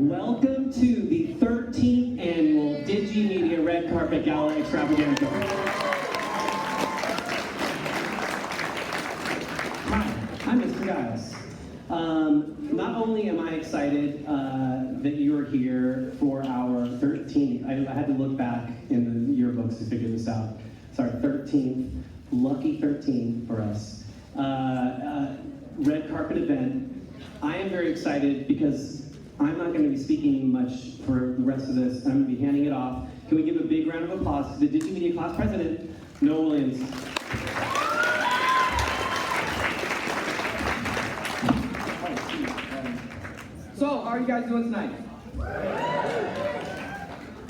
Welcome to the 13th annual DigiMedia Red Carpet Gala Extravaganza. Hi, I'm Mr. Giles. Not only am I excited that you are here for our 13th, I had to look back in the yearbooks to figure this out. It's our 13th, lucky 13 for us, red carpet event. I am very excited because I'm not going to be speaking much for the rest of this. I'm going to be handing it off. Can we give a big round of applause to the DigiMedia class president, Noah Williams. So, how are you guys doing tonight?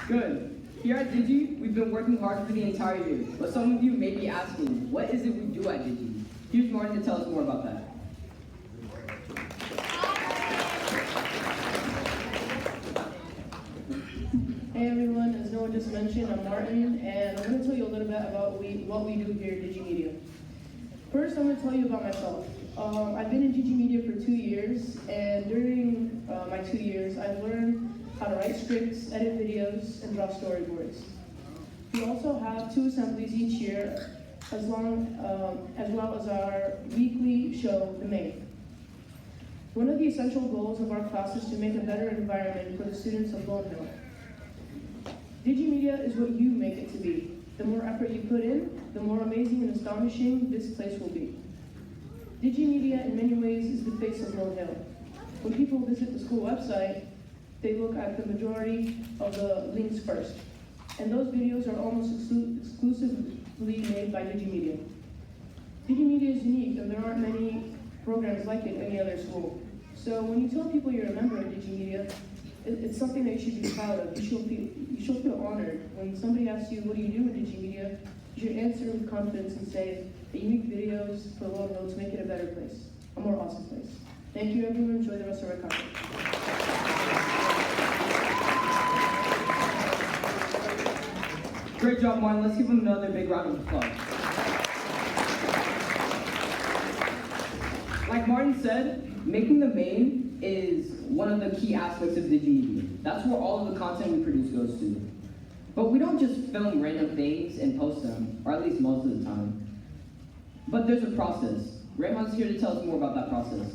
Good. Here at Digi, we've been working hard for the entire year. But some of you may be asking, what is it we do at Digi? Here's Martin to tell us more about that. Hey everyone, as Noah just mentioned, I'm Martin, and I'm going to tell you a little bit about what we do here at DigiMedia. First, I'm going to tell you about myself. I've been in DigiMedia for 2 years, and during my 2 years, I've learned how to write scripts, edit videos, and draw storyboards. We also have 2 assemblies each year, as well as our weekly show, The Main. One of the essential goals of our class is to make a better environment for the students of Lone Hill. DigiMedia is what you make it to be. The more effort you put in, the more amazing and astonishing this place will be. DigiMedia in many ways is the face of Lone Hill. When people visit the school website, they look at the majority of the links first. And those videos are almost exclusively made by DigiMedia. DigiMedia is unique and there aren't many programs like it at any other school. So when you tell people you're a member of DigiMedia, it's something that you should be proud of. You should feel honored. When somebody asks you, what do you do with DigiMedia, you should answer with confidence and say that you make videos for Lone Hill to make it a better place, a more awesome place. Thank you everyone, enjoy the rest of our conference. Great job, Martin. Let's give him another big round of applause. Like Martin said, making the main is one of the key aspects of DigiMedia. That's where all of the content we produce goes to. But we don't just film random things and post them, or at least most of the time. But there's a process. Raymon's here to tell us more about that process.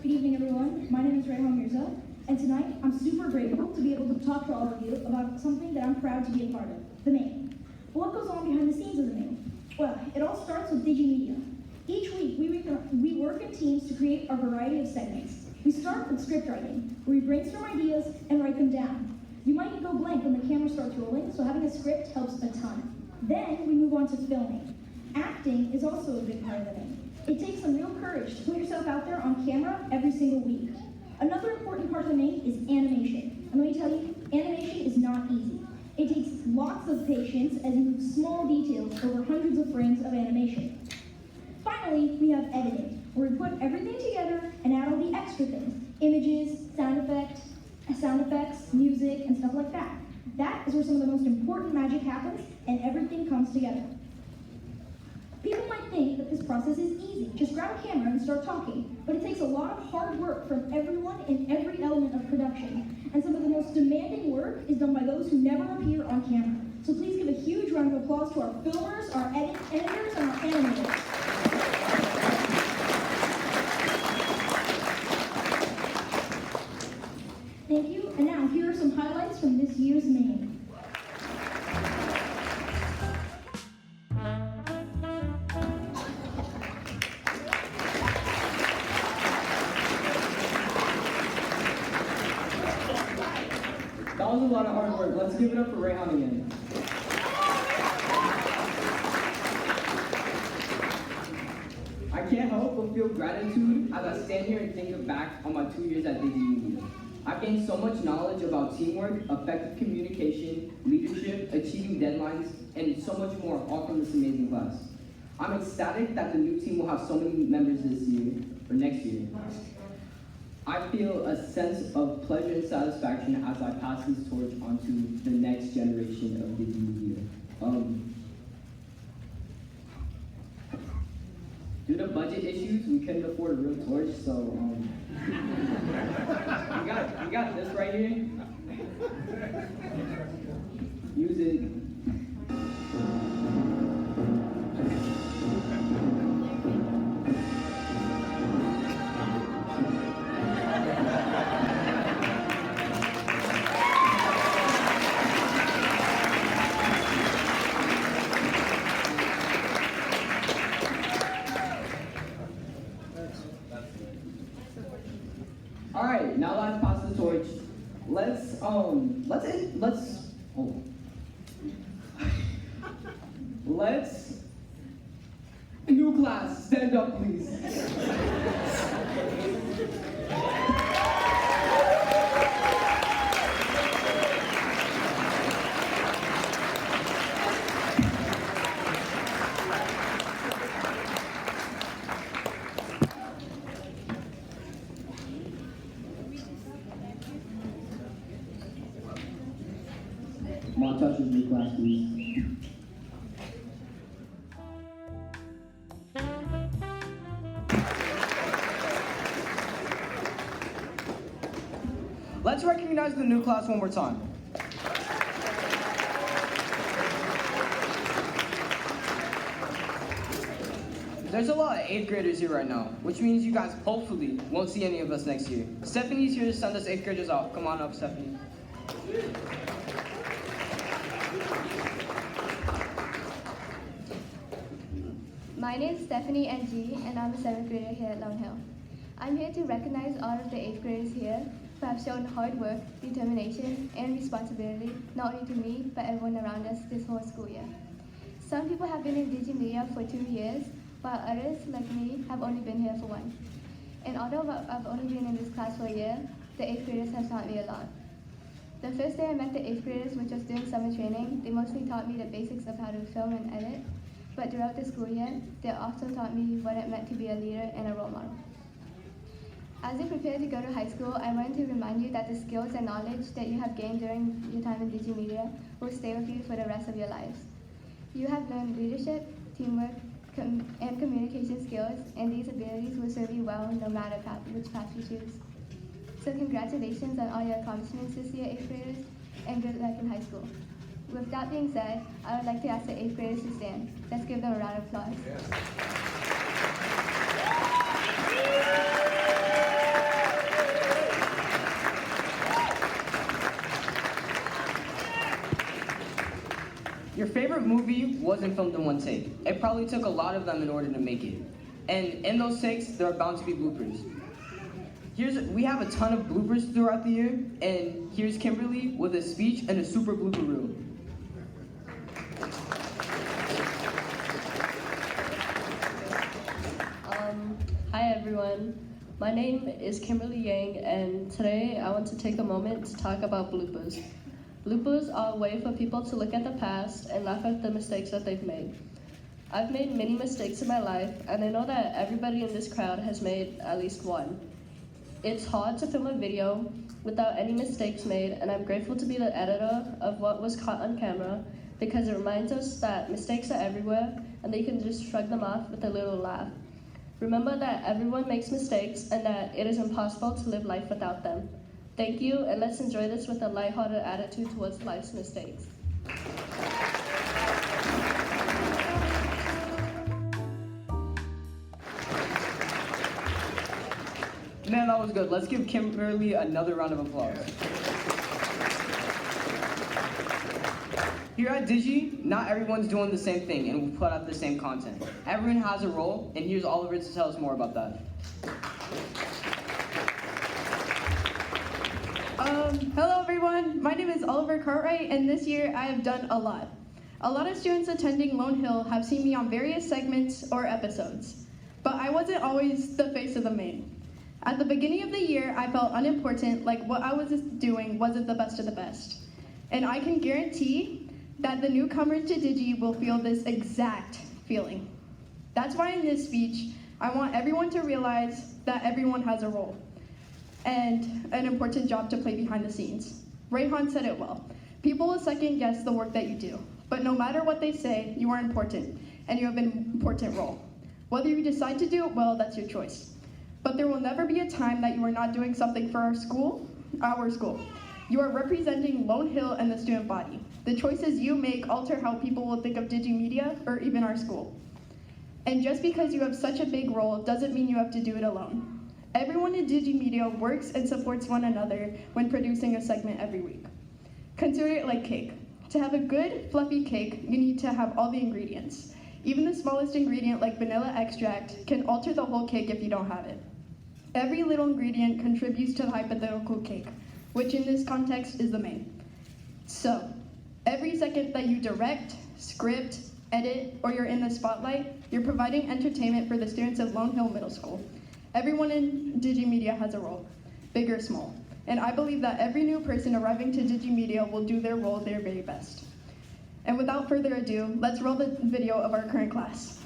Good evening, everyone. My name is Rayhan Mirza, and tonight I'm super grateful to be able to talk to all of you about something that I'm proud to be a part of, the main. What goes on behind the scenes of the main? Well, it all starts with DigiMedia. Each week, we work in teams to create a variety of segments. We start with script writing, where we brainstorm ideas and write them down. You might go blank when the camera starts rolling, so having a script helps a ton. Then we move on to filming. Acting is also a big part of the main. It takes some real courage to put yourself out there on camera every single week. Another important part of the main is animation. And let me tell you, animation is not easy. It takes lots of patience as you move small details over hundreds of frames of animation. Finally, we have editing, where we put everything together and add all the extra things. Images, sound effects, music, and stuff like that. That is where some of the most important magic happens and everything comes together. People might think that this process is easy. Just grab a camera and start talking. But it takes a lot of hard work from everyone in every element of production. And some of the most demanding work is done by those who never appear on camera. So please give a huge round of applause to our filmers, our editors, and our animators. Thank you. And now, here are some highlights from this year's main. That was a lot of hard work. Let's give it up for Rayhan again. I can't help but feel gratitude as I stand here and think back on my 2 years at DigiMedia. I've gained so much knowledge about teamwork, effective communication, leadership, achieving deadlines, and so much more, all from this amazing class. I'm ecstatic that the new team will have so many members this year, or next year. I feel a sense of pleasure and satisfaction as I pass this torch onto the next generation of DigiMedia. Due to budget issues, we couldn't afford a real torch, so we got this right here. Use it. All right, now let's pass the torch. Let's oh. Let's new class, stand up please. Montage with new class, please. Let's recognize the new class one more time. There's a lot of 8th graders here right now, which means you guys hopefully won't see any of us next year. Stephanie's here to send us 8th graders off. Come on up, Stephanie. My name is Stephanie Ng, and I'm a 7th grader here at Lone Hill. I'm here to recognize all of the 8th graders here who have shown hard work, determination, and responsibility, not only to me, but everyone around us this whole school year. Some people have been in DigiMedia for 2 years, while others, like me, have only been here for 1. And although I've only been in this class for a year, the 8th graders have taught me a lot. The first day I met the 8th graders, which was during summer training, they mostly taught me the basics of how to film and edit. But throughout the school year, they also taught me what it meant to be a leader and a role model. As you prepare to go to high school, I wanted to remind you that the skills and knowledge that you have gained during your time in DigiMedia will stay with you for the rest of your lives. You have learned leadership, teamwork, and communication skills, and these abilities will serve you well no matter which path you choose. So congratulations on all your accomplishments this year, 8th graders, and good luck in high school. With that being said, I would like to ask the 8th graders to stand. Let's give them a round of applause. Your favorite movie wasn't filmed in one take. It probably took a lot of them in order to make it. And in those takes, there are bound to be bloopers. We have a ton of bloopers throughout the year, and here's Kimberly with a speech and a super blooper reel. Hi everyone, my name is Kimberly Yang, and today I want to take a moment to talk about bloopers. Bloopers are a way for people to look at the past and laugh at the mistakes that they've made. I've made many mistakes in my life, and I know that everybody in this crowd has made at least one. It's hard to film a video without any mistakes made, and I'm grateful to be the editor of what was caught on camera because it reminds us that mistakes are everywhere and they can just shrug them off with a little laugh. Remember that everyone makes mistakes and that it is impossible to live life without them. Thank you, and let's enjoy this with a lighthearted attitude towards life's mistakes. Man, that was good. Let's give Kimberly another round of applause. Here at Digi, not everyone's doing the same thing and we put out the same content. Everyone has a role, and here's Oliver to tell us more about that. Hello everyone, my name is Oliver Cartwright, and this year I have done a lot. A lot of students attending Lone Hill have seen me on various segments or episodes, but I wasn't always the face of the main. At the beginning of the year, I felt unimportant, like what I was doing wasn't the best of the best. And I can guarantee that the newcomers to Digi will feel this exact feeling. That's why in this speech, I want everyone to realize that everyone has a role and an important job to play behind the scenes. Rayhan said it well. People will second guess the work that you do, but no matter what they say, you are important and you have an important role. Whether you decide to do it well, that's your choice. But there will never be a time that you are not doing something for our school. You are representing Lone Hill and the student body. The choices you make alter how people will think of DigiMedia or even our school. And just because you have such a big role doesn't mean you have to do it alone. Everyone in DigiMedia works and supports one another when producing a segment every week. Consider it like cake. To have a good, fluffy cake, you need to have all the ingredients. Even the smallest ingredient, like vanilla extract, can alter the whole cake if you don't have it. Every little ingredient contributes to the hypothetical cake, which in this context is the main. So, every second that you direct, script, edit, or you're in the spotlight, you're providing entertainment for the students of Lone Hill Middle School. Everyone in DigiMedia has a role, big or small. And I believe that every new person arriving to DigiMedia will do their role their very best. And without further ado, let's roll the video of our current class.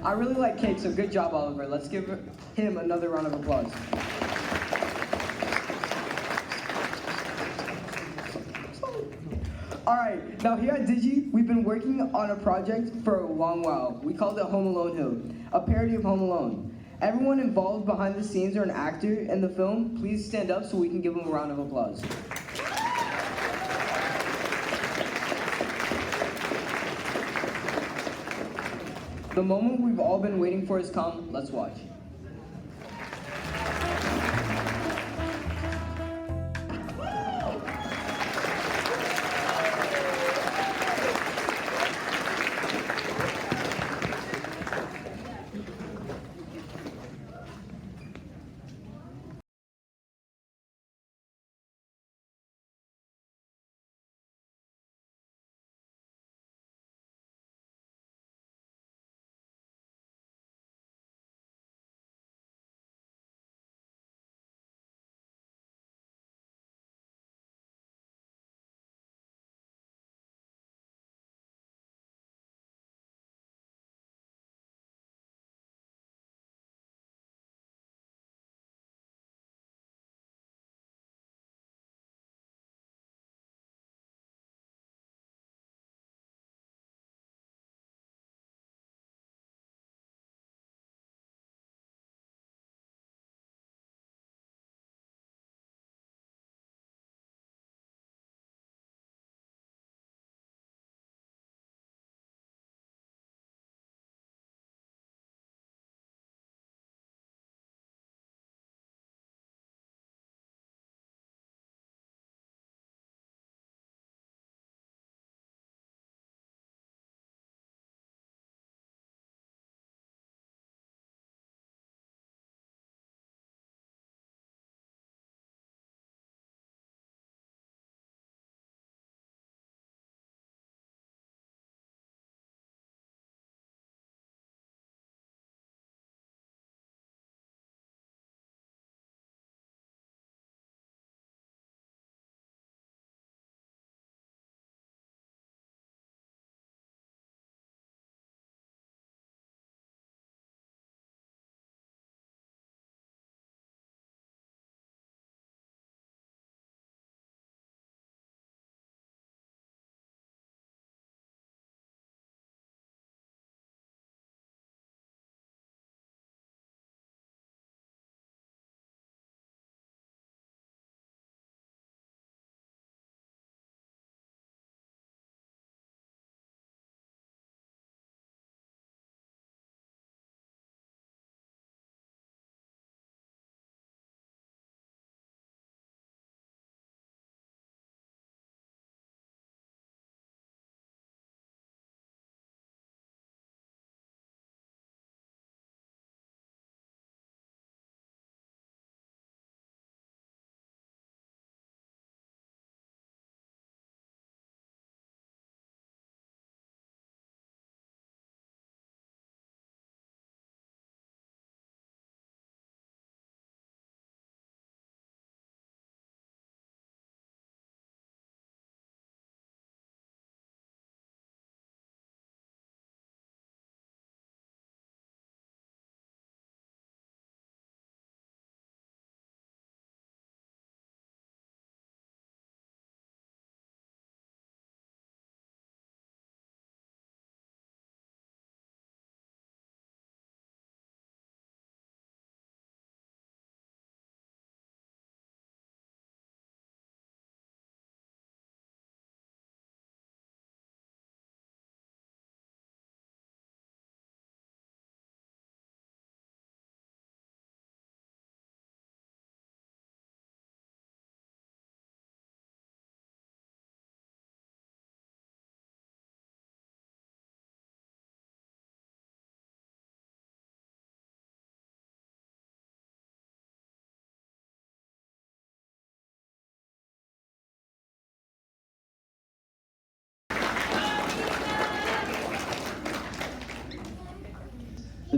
I really like cake, so good job, Oliver. Let's give him another round of applause. Alright, now here at Digi, we've been working on a project for a long while. We called it Home Alone Hill, a parody of Home Alone. Everyone involved behind the scenes or an actor in the film, please stand up so we can give them a round of applause. The moment we've all been waiting for has come. Let's watch.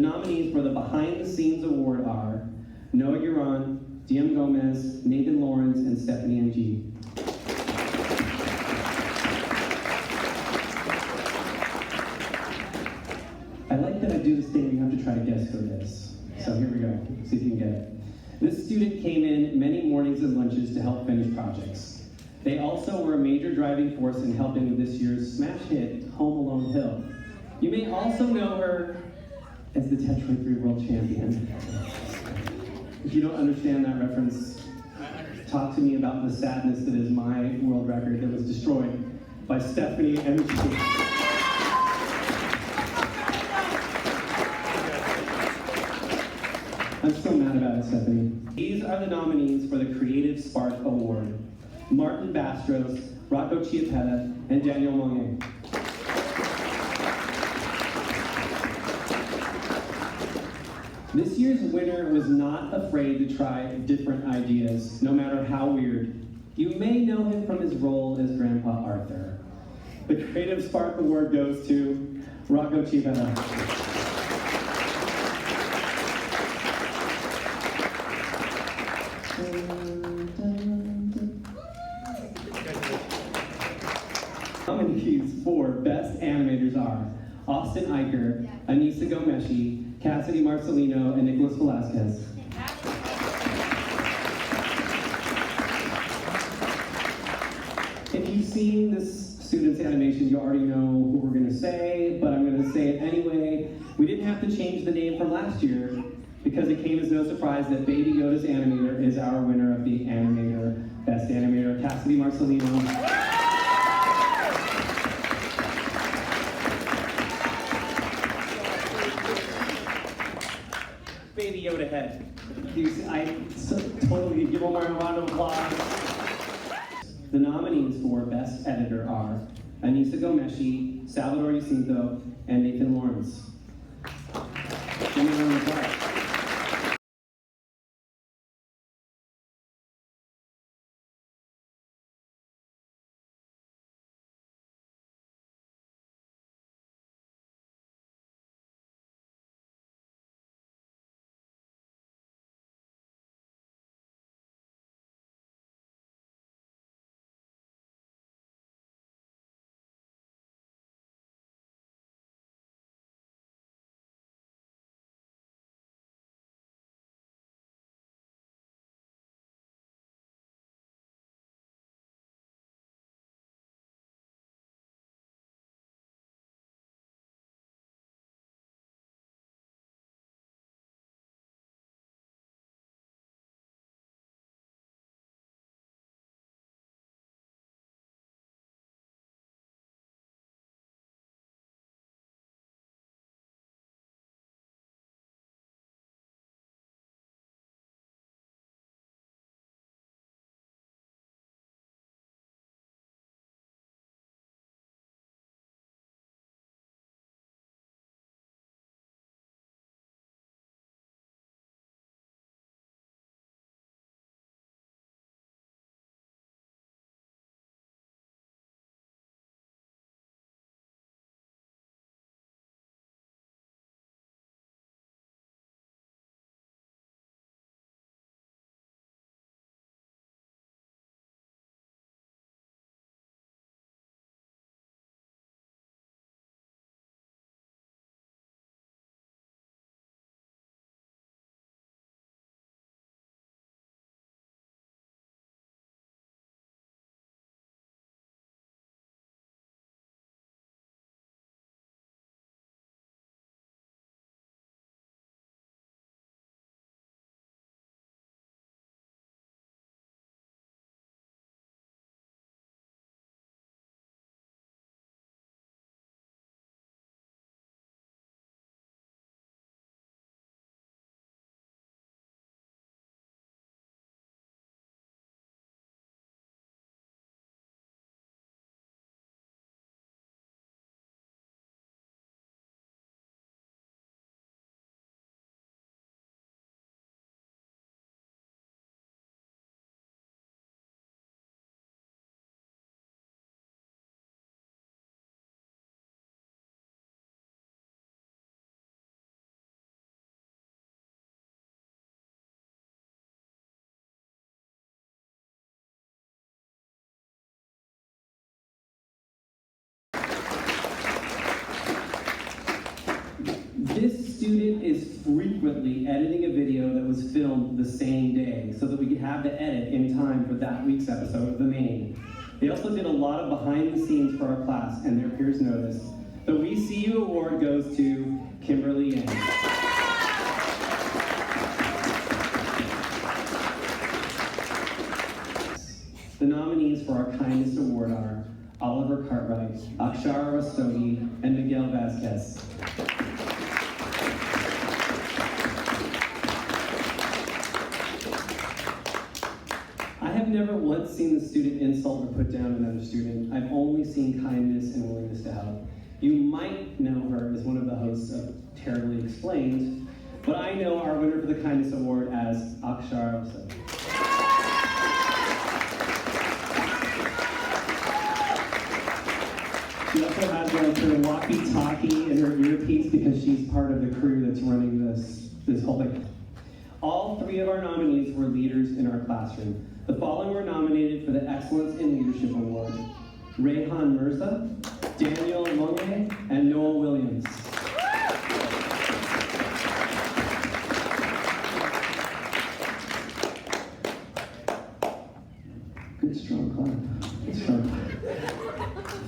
The nominees for the Behind the Scenes Award are Noah Guron, DM Gomez, Nathan Lawrence, and Stephanie Ng. I like that I do this thing where you have to try to guess who it is. So here we go, see if you can get it. This student came in many mornings and lunches to help finish projects. They also were a major driving force in helping with this year's smash hit, Home Alone Hill. You may also know her as the Tetroid 3 World Champion. If you don't understand that reference, talk to me about the sadness that is my world record that was destroyed by Stephanie and I'm so mad about it, Stephanie. These are the nominees for the Creative Spark Award. Martin Bastros, Rocco Chiappetta, and Daniel Monge. This year's winner was not afraid to try different ideas, no matter how weird. You may know him from his role as Grandpa Arthur. The Creative Spark Award goes to Rocco Chiappetta. Nominees for Best Animators are Austin Eicher, Anissa Gomeshi, Cassidy Marcelino, and Nicholas Velasquez. If you've seen this student's animation, you already know who we're going to say, but I'm going to say it anyway. We didn't have to change the name from last year because it came as no surprise that Baby Yoda's animator is our winner of the Animator, Best Animator, Cassidy Marcelino. Baby Yoda head. Totally give one more round of applause. The nominees for Best Editor are Anissa Gomeshi, Salvador Jacinto, and Nathan Lawrence. Give me a round of applause. student is frequently editing a video that was filmed the same day so that we could have the edit in time for that week's episode of The Main. They also did a lot of behind the scenes for our class, and their peers noticed. The We See You award goes to Kimberly Yang. The nominees for our Kindness Award are Oliver Cartwright, Akshara Rastogi, and Miguel Vasquez. I have never once seen the student insult or put down another student. I've only seen kindness and willingness to help. You might know her as one of the hosts of Terribly Explained, but I know our winner for the Kindness Award as Akshara Rastogi. She also has like her walkie-talkie and her earpiece because she's part of the crew that's running this whole thing. All three of our nominees were leaders in our classroom. The following were nominated for the Excellence in Leadership Award: Rayhan Mirza, Daniel Monge, and Noah Williams. Good strong clap. Good strong.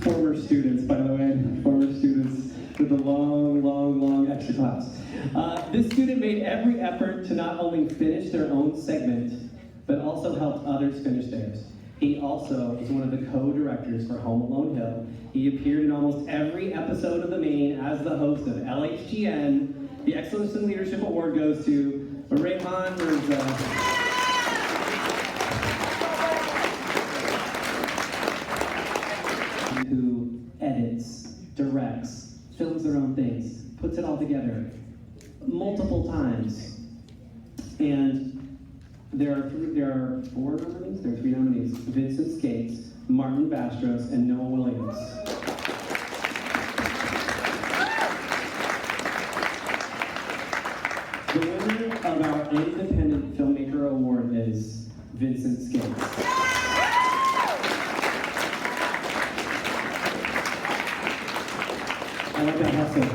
Former students, by the way, former students with the long extra claps. This student made every effort to not only finish their own segment, but also helped others finish theirs. He also is one of the co-directors for Home Alone Hill. He appeared in almost every episode of The Main as the host of LHGN. The Excellence in Leadership Award goes to Rayhan Mirza. Who edits, directs, films their own things, puts it all together multiple times. And there are four nominees, there are three nominees: Vincent Skates, Martin Bastros, and Noah Williams. The winner of our Independent Filmmaker Award is Vincent Skates. I like that hustle.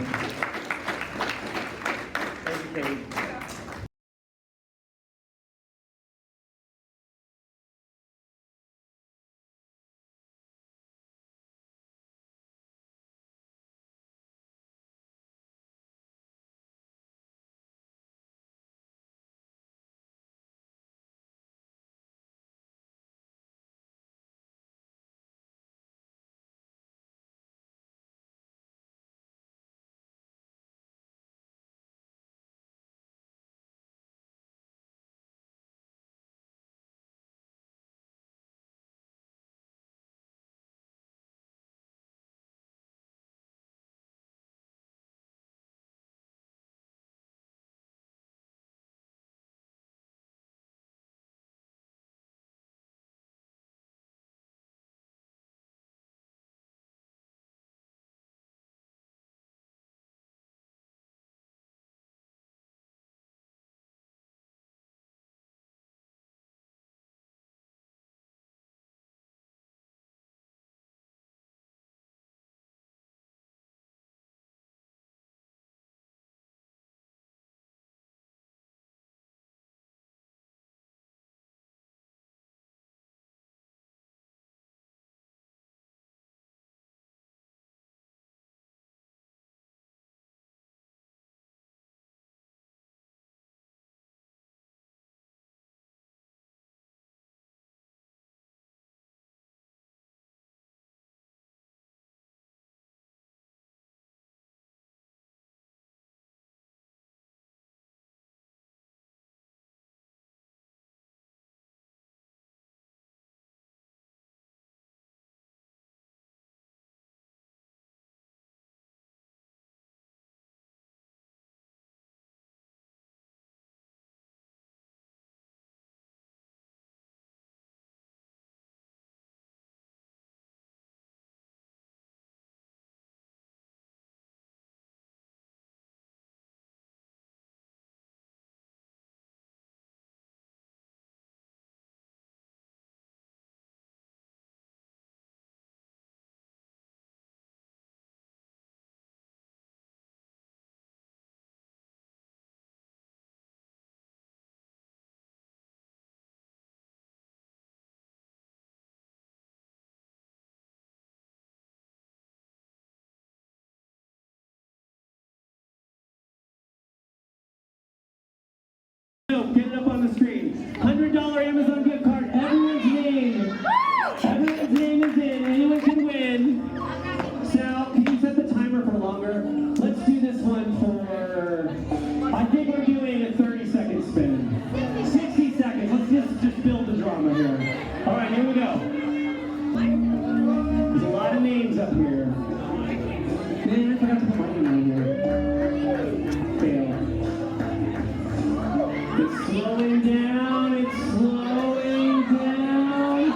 It's slowing down, it's slowing down.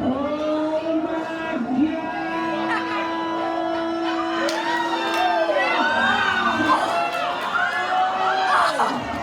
Oh my God!